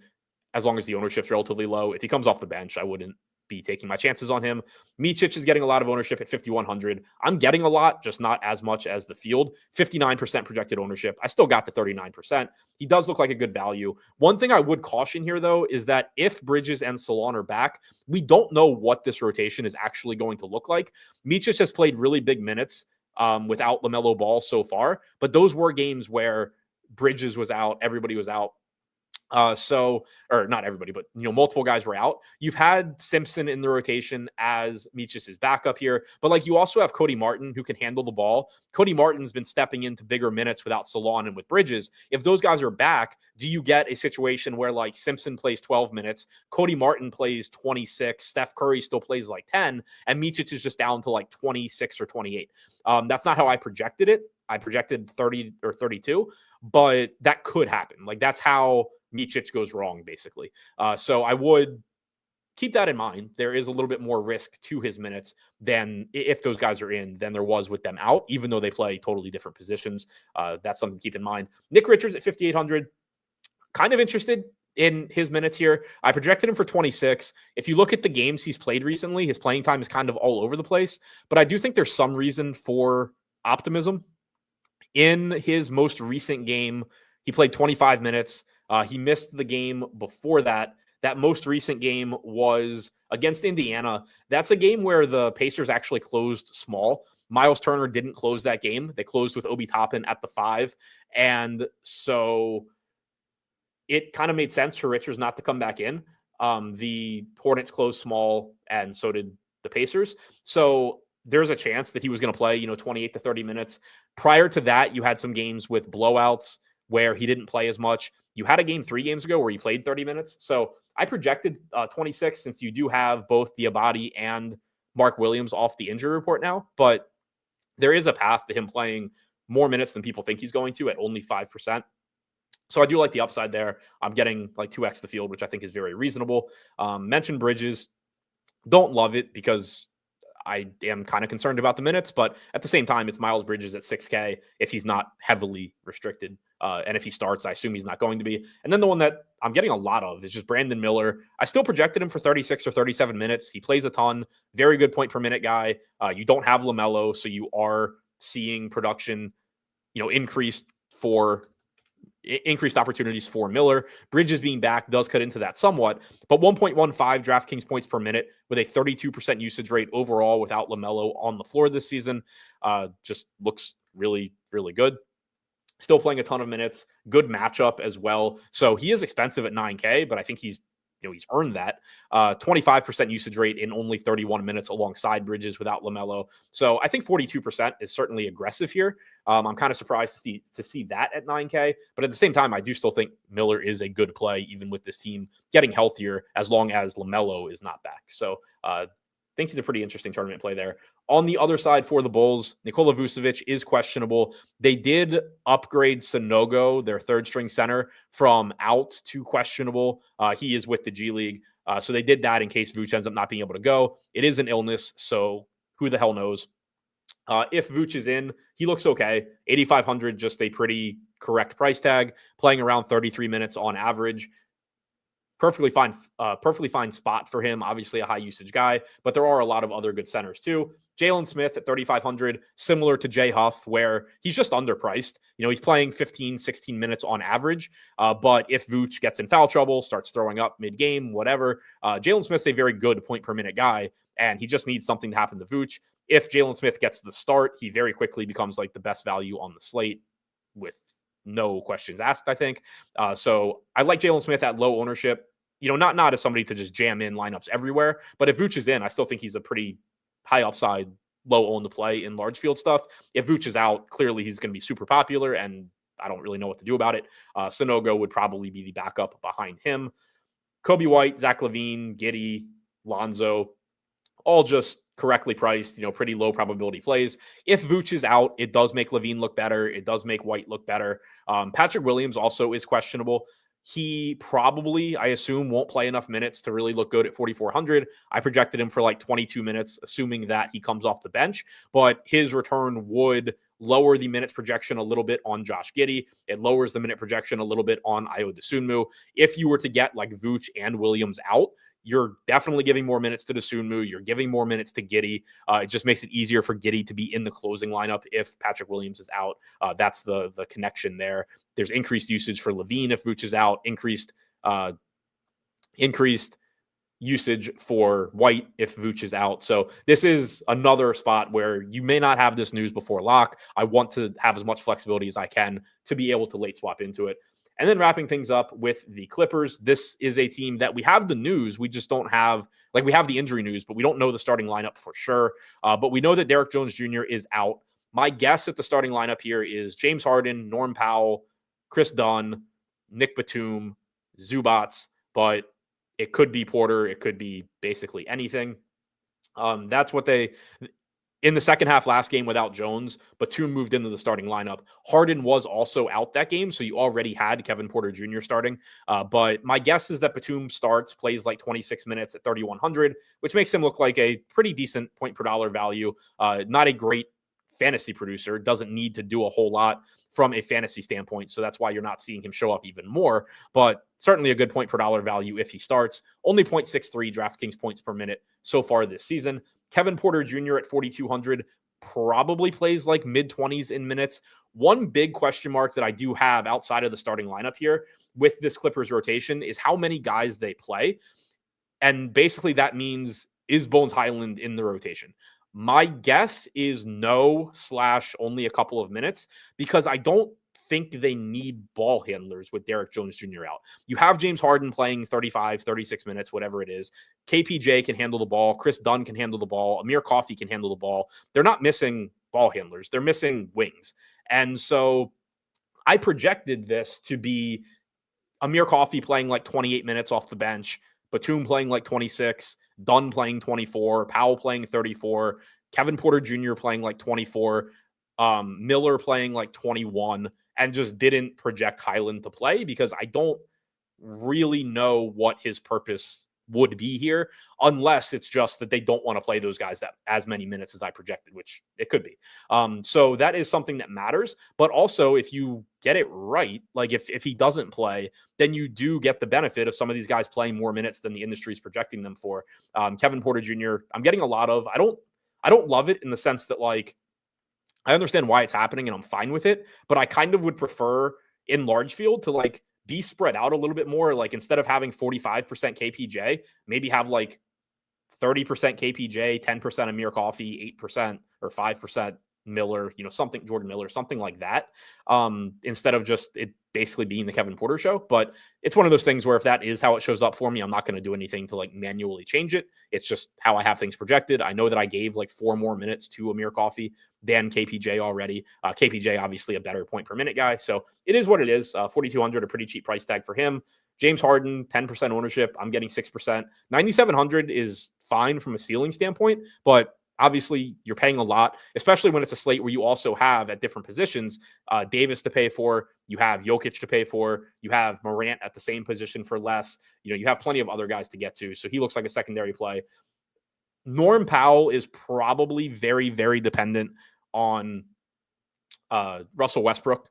as long as the ownership's relatively low. If he comes off the bench, I wouldn't be taking my chances on him. Micic is getting a lot of ownership at 5,100. I'm getting a lot, just not as much as the field. 59% projected ownership. I still got the 39%. He does look like a good value. One thing I would caution here, though, is that if Bridges and Salon are back, we don't know what this rotation is actually going to look like. Micic has played really big minutes without LaMelo Ball so far, but those were games where Bridges was out, everybody was out. Or not everybody, but multiple guys were out. You've had Simpson in the rotation as Micic's backup here, but you also have Cody Martin who can handle the ball. Cody Martin's been stepping into bigger minutes without Salon and with Bridges. If those guys are back, do you get a situation where Simpson plays 12 minutes, Cody Martin plays 26, Steph Curry still plays 10, and Micic is just down to 26 or 28? That's not how I projected it. I projected 30 or 32, but that could happen. That's how Micic goes wrong, basically. So I would keep that in mind. There is a little bit more risk to his minutes than if those guys are in than there was with them out, even though they play totally different positions. That's something to keep in mind. Nick Richards at 5,800. Kind of interested in his minutes here. I projected him for 26. If you look at the games he's played recently, his playing time is kind of all over the place, but I do think there's some reason for optimism. In his most recent game, he played 25 minutes. He missed the game before that. That most recent game was against Indiana. That's a game where the Pacers actually closed small. Miles Turner didn't close that game. They closed with Obi Toppin at the 5. And so it kind of made sense for Richards not to come back in. The Hornets closed small, and so did the Pacers. So there's a chance that he was going to play, 28 to 30 minutes. Prior to that, you had some games with blowouts where he didn't play as much. You had a game 3 games ago where he played 30 minutes. So I projected 26 since you do have both Diabate and Mark Williams off the injury report now. But there is a path to him playing more minutes than people think he's going to at only 5%. So I do like the upside there. I'm getting 2x the field, which I think is very reasonable. Mentioned Bridges. Don't love it because I am kind of concerned about the minutes, but at the same time, it's Miles Bridges at 6K if he's not heavily restricted. And if he starts, I assume he's not going to be. And then the one that I'm getting a lot of is just Brandon Miller. I still projected him for 36 or 37 minutes. He plays a ton. Very good point per minute guy. You don't have LaMelo, so you are seeing production, increased for, increased opportunities for Miller. Bridges being back does cut into that somewhat, but 1.15 DraftKings points per minute with a 32% usage rate overall without LaMelo on the floor this season just looks really, really good. Still playing a ton of minutes, good matchup as well. So he is expensive at 9K, but I think he's earned that 25% usage rate in only 31 minutes alongside Bridges without LaMelo. So I think 42% is certainly aggressive here. I'm kind of surprised to see that at 9K, but at the same time, I do still think Miller is a good play, even with this team getting healthier, as long as LaMelo is not back. So I think he's a pretty interesting tournament play there. On the other side for the Bulls, Nikola Vucevic is questionable. They did upgrade Sanogo, their third string center, from out to questionable. He is with the G League. So they did that in case Vuce ends up not being able to go. It is an illness, so who the hell knows? If Vuce is in, he looks okay. 8,500, just a pretty correct price tag, playing around 33 minutes on average. Perfectly fine spot for him. Obviously a high usage guy, but there are a lot of other good centers too. Jalen Smith at 3,500, similar to Jay Huff, where he's just underpriced. He's playing 15, 16 minutes on average. But if Vooch gets in foul trouble, starts throwing up mid-game, whatever, Jalen Smith's a very good point per minute guy, and he just needs something to happen to Vooch. If Jalen Smith gets the start, he very quickly becomes like the best value on the slate with no questions asked, I think. So I like Jalen Smith at low ownership. Not as somebody to just jam in lineups everywhere, but if Vooch is in, I still think he's a pretty high upside, low owned to play in large field stuff. If Vooch is out, clearly he's going to be super popular, and I don't really know what to do about it. Sanogo would probably be the backup behind him. Kobe White, Zach LaVine, Giddey, Lonzo, all just correctly priced, pretty low probability plays. If Vooch is out, it does make LaVine look better. It does make White look better. Patrick Williams also is questionable. He probably, I assume, won't play enough minutes to really look good at 4,400. I projected him for like 22 minutes, assuming that he comes off the bench, but his return would lower the minutes projection a little bit on Josh Giddey. It lowers the minute projection a little bit on Ayo Dosunmu. If you were to get like Vooch and Williams out, you're definitely giving more minutes to Dosunmu. You're giving more minutes to Giddey. It just makes it easier for Giddey to be in the closing lineup if Patrick Williams is out. That's the connection there. There's increased usage for LaVine if Vooch is out. Increased usage for White if Vooch is out. So this is another spot where you may not have this news before lock. I want to have as much flexibility as I can to be able to late swap into it. And then wrapping things up with the Clippers, this is a team that we have the news. We just don't have, we have the injury news, but we don't know the starting lineup for sure. But we know that Derrick Jones Jr. is out. My guess at the starting lineup here is James Harden, Norm Powell, Chris Dunn, Nick Batum, Zubats, but it could be Porter. It could be basically anything. That's what in the second half last game without Jones, Batum moved into the starting lineup. Harden was also out that game, so you already had Kevin Porter Jr. starting. But my guess is that Batum plays like 26 minutes at 3,100, which makes him look like a pretty decent point per dollar value. Not a great fantasy producer, doesn't need to do a whole lot from a fantasy standpoint. So that's why you're not seeing him show up even more, but certainly a good point per dollar value if he starts. Only 0.63 DraftKings points per minute so far this season. Kevin Porter Jr. at 4,200 probably plays like mid-20s in minutes. One big question mark that I do have outside of the starting lineup here with this Clippers rotation is how many guys they play. And basically that means, is Bones Highland in the rotation? My guess is no / only a couple of minutes, because I don't think they need ball handlers with Derrick Jones Jr. out. You have James Harden playing 35, 36 minutes, whatever it is. KPJ can handle the ball. Chris Dunn can handle the ball. Amir Coffey can handle the ball. They're not missing ball handlers. They're missing wings. And so I projected this to be Amir Coffey playing like 28 minutes off the bench, Batum playing like 26, Dunn playing 24, Powell playing 34, Kevin Porter Jr. playing like 24, Miller playing like 21, and just didn't project Highland to play because I don't really know what his purpose would be here, unless it's just that they don't want to play those guys that as many minutes as I projected, which it could be. So that is something that matters. But also, if you get it right, like if he doesn't play, then you do get the benefit of some of these guys playing more minutes than the industry is projecting them for. Kevin Porter Jr., I'm getting a lot of. I don't love it in the sense that, like, I understand why it's happening and I'm fine with it, but I kind of would prefer in large field to like be spread out a little bit more. Like instead of having 45% KPJ, maybe have like 30% KPJ, 10% Amir Coffee, 8% or 5% Miller, something Jordan Miller, something like that. Instead of just it basically being the Kevin Porter show. But it's one of those things where if that is how it shows up for me, I'm not going to do anything to like manually change it. It's just how I have things projected. I know that I gave like 4 more minutes to Amir Coffee than KPJ already. KPJ, obviously a better point per minute guy. So it is what it is. 4,200, a pretty cheap price tag for him. James Harden, 10% ownership. I'm getting 6%. 9,700 is fine from a ceiling standpoint, but obviously you're paying a lot, especially when it's a slate where you also have at different positions, Davis to pay for, you have Jokic to pay for, you have Morant at the same position for less, you have plenty of other guys to get to. So he looks like a secondary play. Norm Powell is probably very, very dependent on Russell Westbrook.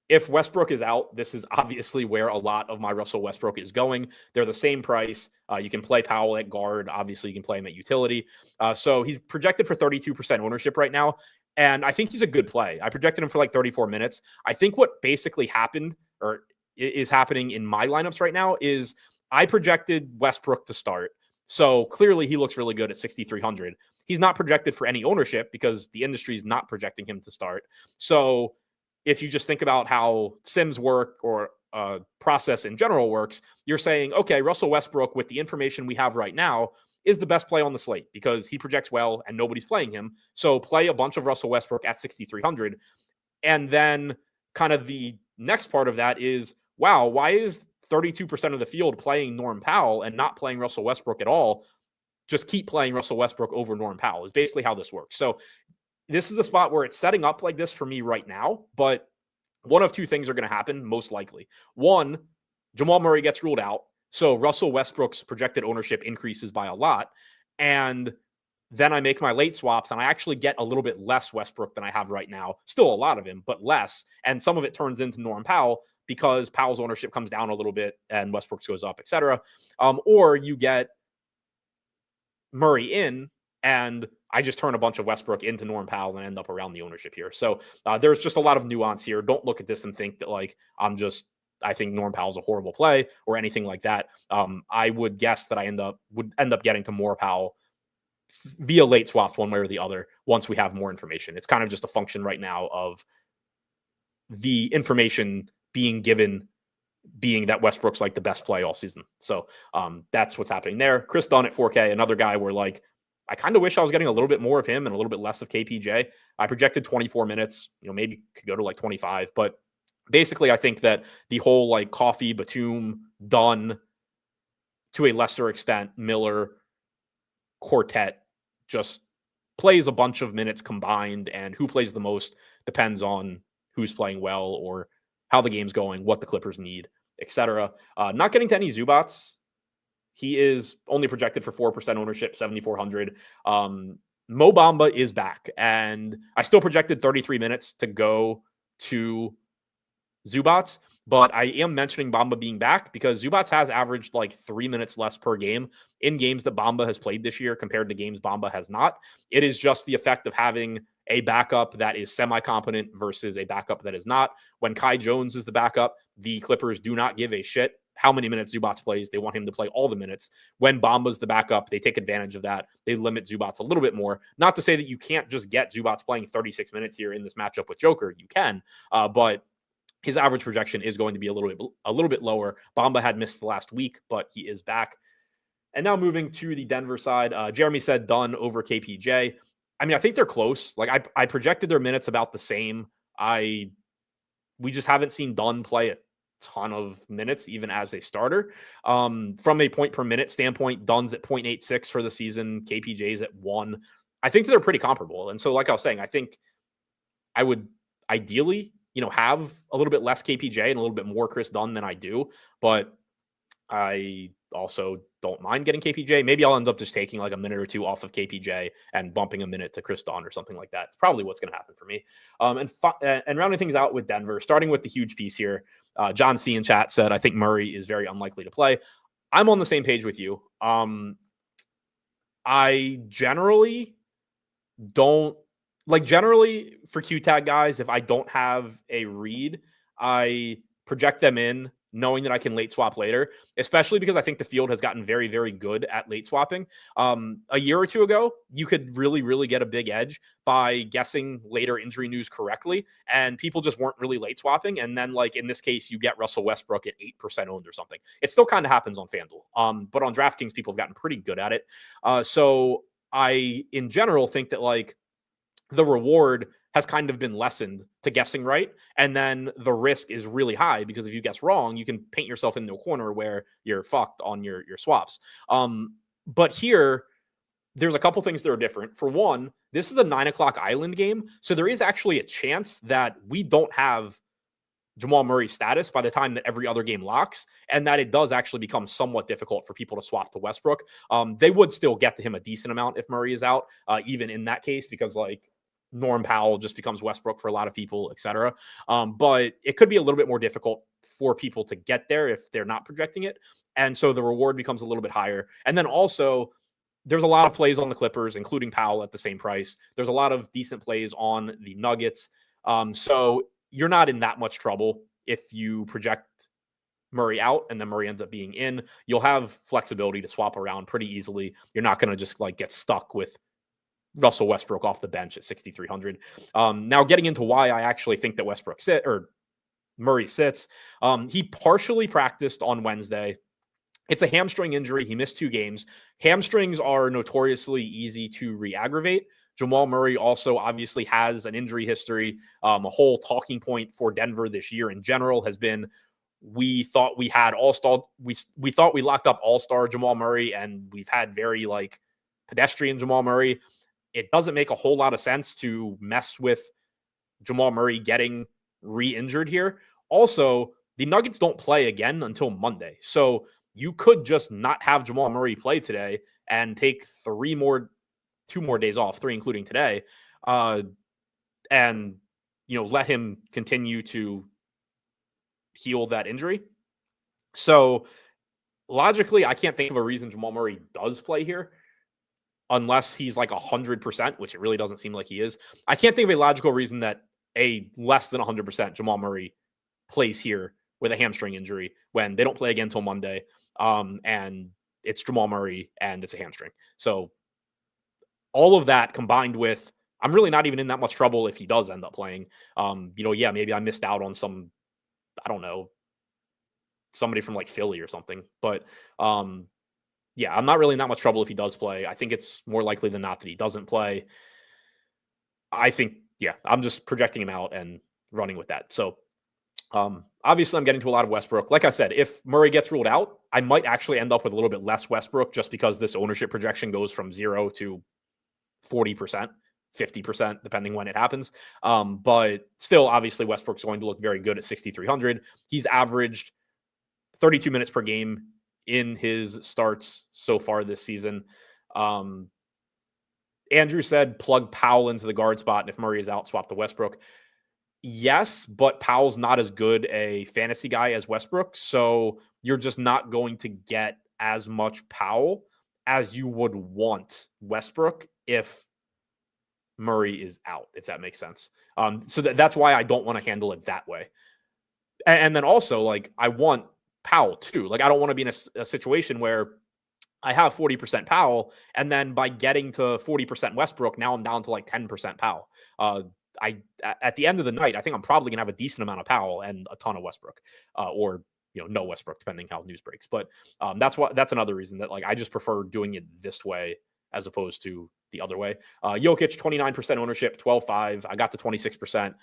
If Westbrook is out, this is obviously where a lot of my Russell Westbrook is going. They're the same price. You can play Powell at guard. Obviously, you can play him at utility. So he's projected for 32% ownership right now. And I think he's a good play. I projected him for like 34 minutes. I think what basically happened or is happening in my lineups right now is I projected Westbrook to start. So clearly he looks really good at 6,300. He's not projected for any ownership because the industry is not projecting him to start. So if you just think about how Sims work or process in general works, you're saying, okay, Russell Westbrook, with the information we have right now, is the best play on the slate because he projects well and nobody's playing him. So play a bunch of Russell Westbrook at 6,300. And then kind of the next part of that is, wow, why is 32% of the field playing Norm Powell and not playing Russell Westbrook at all? Just keep playing Russell Westbrook over Norm Powell is basically how this works. So this is a spot where it's setting up like this for me right now, but one of two things are going to happen, most likely. One, Jamal Murray gets ruled out, so Russell Westbrook's projected ownership increases by a lot, and then I make my late swaps, and I actually get a little bit less Westbrook than I have right now. Still a lot of him, but less, and some of it turns into Norm Powell because Powell's ownership comes down a little bit and Westbrook's goes up, etc. Or you get Murray in, and I just turn a bunch of Westbrook into Norm Powell and end up around the ownership here. So there's just a lot of nuance here. Don't look at this and think that like I think Norm Powell's a horrible play or anything like that. I would guess that I would end up getting to more Powell via late swaps one way or the other once we have more information. It's kind of just a function right now of the information being given being that Westbrook's like the best play all season. So that's what's happening there. Chris Dunn at 4K, another guy where like I kind of wish I was getting a little bit more of him and a little bit less of KPJ. I projected 24 minutes, maybe could go to like 25, but basically I think that the whole like Coffee, Batum, Dunn, to a lesser extent, Miller quartet just plays a bunch of minutes combined, and who plays the most depends on who's playing well or how the game's going, what the Clippers need, etc. Not getting to any Zubats. He is only projected for 4% ownership, 7,400. Mo Bamba is back, and I still projected 33 minutes to go to Zubats, but I am mentioning Bamba being back because Zubats has averaged like 3 minutes less per game in games that Bamba has played this year compared to games Bamba has not. It is just the effect of having a backup that is semi-competent versus a backup that is not. When Kai Jones is the backup, the Clippers do not give a shit how many minutes Zubats plays. They want him to play all the minutes. When Bamba's the backup, they take advantage of that. They limit Zubats a little bit more. Not to say that you can't just get Zubats playing 36 minutes here in this matchup with Joker. You can, but his average projection is going to be a little bit lower. Bamba had missed the last week, but he is back. And now moving to the Denver side, Jeremy said Dunn over KPJ. I mean, I think they're close. Like I projected their minutes about the same. We just haven't seen Dunn play a ton of minutes, even as a starter. From a point per minute standpoint, Dunn's at 0.86 for the season. KPJ's at 1. I think they're pretty comparable. And so, like I was saying, I think I would ideally, have a little bit less KPJ and a little bit more Chris Dunn than I do, but I also don't mind getting KPJ. Maybe I'll end up just taking like a minute or two off of KPJ and bumping a minute to Chris Dunn or something like that. It's probably what's going to happen for me. And rounding things out with Denver, starting with the huge piece here, John C in chat said, I think Murray is very unlikely to play. I'm on the same page with you. I generally don't, like generally for Q-Tag guys, if I don't have a read, I project them in knowing that I can late swap later, especially because I think the field has gotten very, very good at late swapping. A year or two ago, you could really, really get a big edge by guessing later injury news correctly, and people just weren't really late swapping. And then, like in this case, you get Russell Westbrook at 8% owned or something. It still kind of happens on FanDuel, but on DraftKings, people have gotten pretty good at it. So I, in general, think that like the reward has kind of been lessened to guessing right. And then the risk is really high because if you guess wrong, you can paint yourself into a corner where you're fucked on your swaps. But here, there's a couple things that are different. For one, this is a 9:00 island game. So there is actually a chance that we don't have Jamal Murray's status by the time that every other game locks, and that it does actually become somewhat difficult for people to swap to Westbrook. They would still get to him a decent amount if Murray is out, even in that case, because like Norm Powell just becomes Westbrook for a lot of people, etc. But it could be a little bit more difficult for people to get there if they're not projecting it. And so the reward becomes a little bit higher. And then also, there's a lot of plays on the Clippers, including Powell at the same price. There's a lot of decent plays on the Nuggets. So you're not in that much trouble if you project Murray out and then Murray ends up being in. You'll have flexibility to swap around pretty easily. You're not going to just like get stuck with Russell Westbrook off the bench at 6,300. Now getting into why I actually think that Murray sits. He partially practiced on Wednesday. It's a hamstring injury. He missed 2 games. Hamstrings are notoriously easy to re-aggravate. Jamal Murray also obviously has an injury history. A whole talking point for Denver this year in general has been we thought we had all-star. We thought we locked up all-star Jamal Murray, and we've had very like pedestrian Jamal Murray. It doesn't make a whole lot of sense to mess with Jamal Murray getting re-injured here. Also, the Nuggets don't play again until Monday. So you could just not have Jamal Murray play today and take 2 more days off, 3 including today, and let him continue to heal that injury. So logically, I can't think of a reason Jamal Murray does play here unless he's like 100%, which it really doesn't seem like he is. I can't think of a logical reason that a less than 100% Jamal Murray plays here with a hamstring injury when they don't play again until Monday. And it's Jamal Murray and it's a hamstring. So all of that combined with, I'm really not even in that much trouble if he does end up playing. Maybe I missed out on some, I don't know, somebody from like Philly or something. But I'm not really in that much trouble if he does play. I think it's more likely than not that he doesn't play. I think, I'm just projecting him out and running with that. So obviously I'm getting to a lot of Westbrook. Like I said, if Murray gets ruled out, I might actually end up with a little bit less Westbrook just because this ownership projection goes from 0 to 40%, 50%, depending when it happens. But still, obviously, Westbrook's going to look very good at 6,300. He's averaged 32 minutes per game in his starts so far this season. Andrew said plug Powell into the guard spot, and if Murray is out, swap to Westbrook. Yes, but Powell's not as good a fantasy guy as Westbrook, so you're just not going to get as much Powell as you would want Westbrook if Murray is out, if that makes sense. So that's why I don't want to handle it that way. And then also, like, I want Powell too. Like, I don't want to be in a situation where I have 40% Powell, and then by getting to 40% Westbrook, now I'm down to like 10% Powell. At the end of the night, I think I'm probably gonna have a decent amount of Powell and a ton of Westbrook, or no Westbrook, depending how news breaks. But that's another reason that like I just prefer doing it this way as opposed to the other way. Jokic, 29% ownership, 12.5. I got to 26%.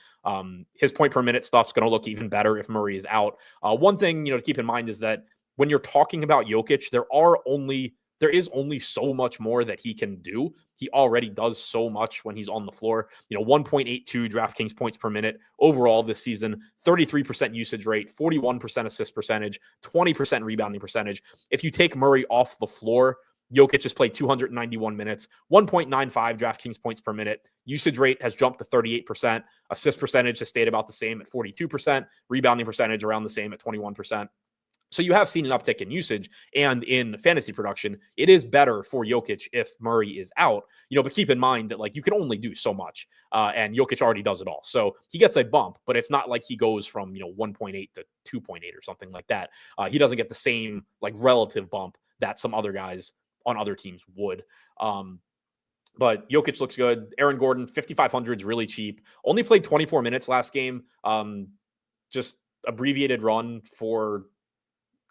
His point per minute stuff's going to look even better if Murray is out. One thing to keep in mind is that when you're talking about Jokic, there is only so much more that he can do. He already does so much when he's on the floor. 1.82 DraftKings points per minute overall this season, 33% usage rate, 41% assist percentage, 20% rebounding percentage. If you take Murray off the floor, Jokic has played 291 minutes, 1.95 DraftKings points per minute. Usage rate has jumped to 38%. Assist percentage has stayed about the same at 42%. Rebounding percentage around the same at 21%. So you have seen an uptick in usage and in fantasy production. It is better for Jokic if Murray is out, but keep in mind that like you can only do so much, and Jokic already does it all. So he gets a bump, but it's not like he goes from 1.8 to 2.8 or something like that. He doesn't get the same like relative bump that some other guys on other teams would. But Jokic looks good. Aaron Gordon, 5,500 is really cheap. Only played 24 minutes last game. Just abbreviated run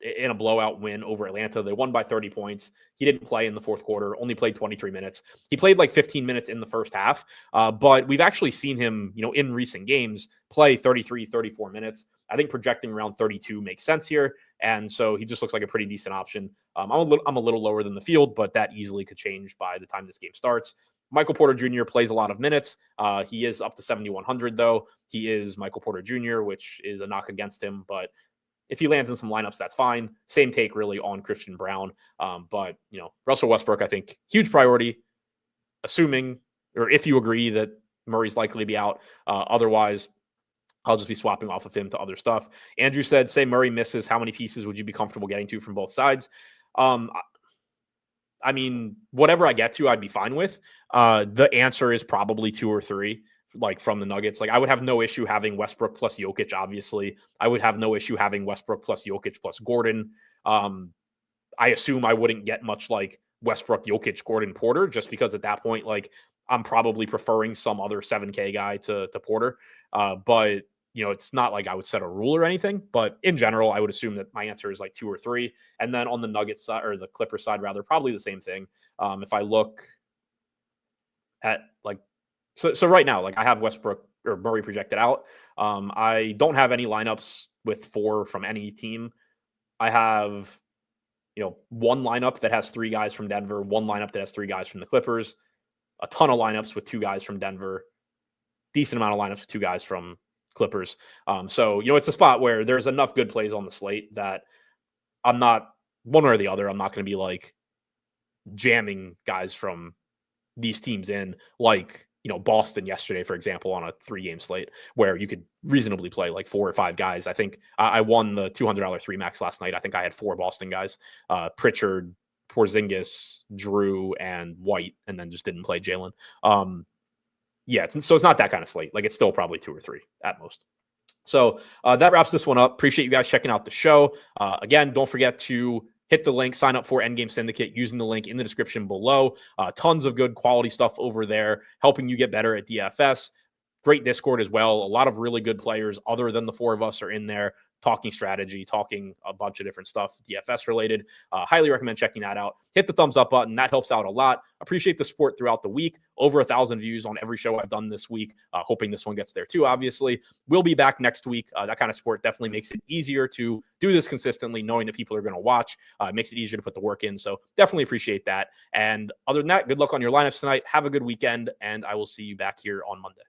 in a blowout win over Atlanta. They won by 30 points. He didn't play in the fourth quarter, only played 23 minutes. He played like 15 minutes in the first half, but we've actually seen him, in recent games play 33, 34 minutes. I think projecting around 32 makes sense here. And so he just looks like a pretty decent option. I'm a little lower than the field, but that easily could change by the time this game starts. Michael Porter Jr. plays a lot of minutes. He is up to 7,100 though. He is Michael Porter Jr., which is a knock against him, but if he lands in some lineups, that's fine. Same take really on Christian Brown. But, Russell Westbrook, I think, huge priority, assuming, or if you agree that Murray's likely to be out. Otherwise, I'll just be swapping off of him to other stuff. Andrew said, say Murray misses, how many pieces would you be comfortable getting to from both sides? I mean, whatever I get to, I'd be fine with. The answer is probably 2 or 3. Like from the Nuggets. Like I would have no issue having Westbrook plus Jokic, obviously. I would have no issue having Westbrook plus Jokic plus Gordon. I assume I wouldn't get much like Westbrook, Jokic, Gordon, Porter, just because at that point, like I'm probably preferring some other 7K guy to Porter. But it's not like I would set a rule or anything, but in general, I would assume that my answer is like 2 or 3. And then on the Nuggets side or the Clippers side, rather, probably the same thing. If I look at like, So right now, like I have Westbrook or Murray projected out. I don't have any lineups with 4 from any team. I have, one lineup that has 3 guys from Denver, one lineup that has 3 guys from the Clippers, a ton of lineups with 2 guys from Denver, decent amount of lineups with 2 guys from Clippers. So, it's a spot where there's enough good plays on the slate that I'm not one or the other. I'm not going to be like jamming guys from these teams in like, Boston yesterday, for example, on a 3-game slate where you could reasonably play like 4 or 5 guys. I think I won the $200 3 max last night. I think I had 4 Boston guys, Pritchard, Porzingis, Drew, and White, and then just didn't play Jalen. So it's not that kind of slate. Like it's still probably 2 or 3 at most. So that wraps this one up. Appreciate you guys checking out the show. Again, don't forget to hit the link, sign up for Endgame Syndicate using the link in the description below. Tons of good quality stuff over there, helping you get better at DFS. Great Discord as well. A lot of really good players other than the 4 of us are in there talking strategy, talking a bunch of different stuff DFS related. Highly recommend checking that out. Hit the thumbs up button. That helps out a lot. Appreciate the support throughout the week. Over 1,000 views on every show I've done this week. Hoping this one gets there too, obviously. We'll be back next week. That kind of support definitely makes it easier to do this consistently, knowing that people are going to watch. It makes it easier to put the work in. So definitely appreciate that. And other than that, good luck on your lineups tonight. Have a good weekend, and I will see you back here on Monday.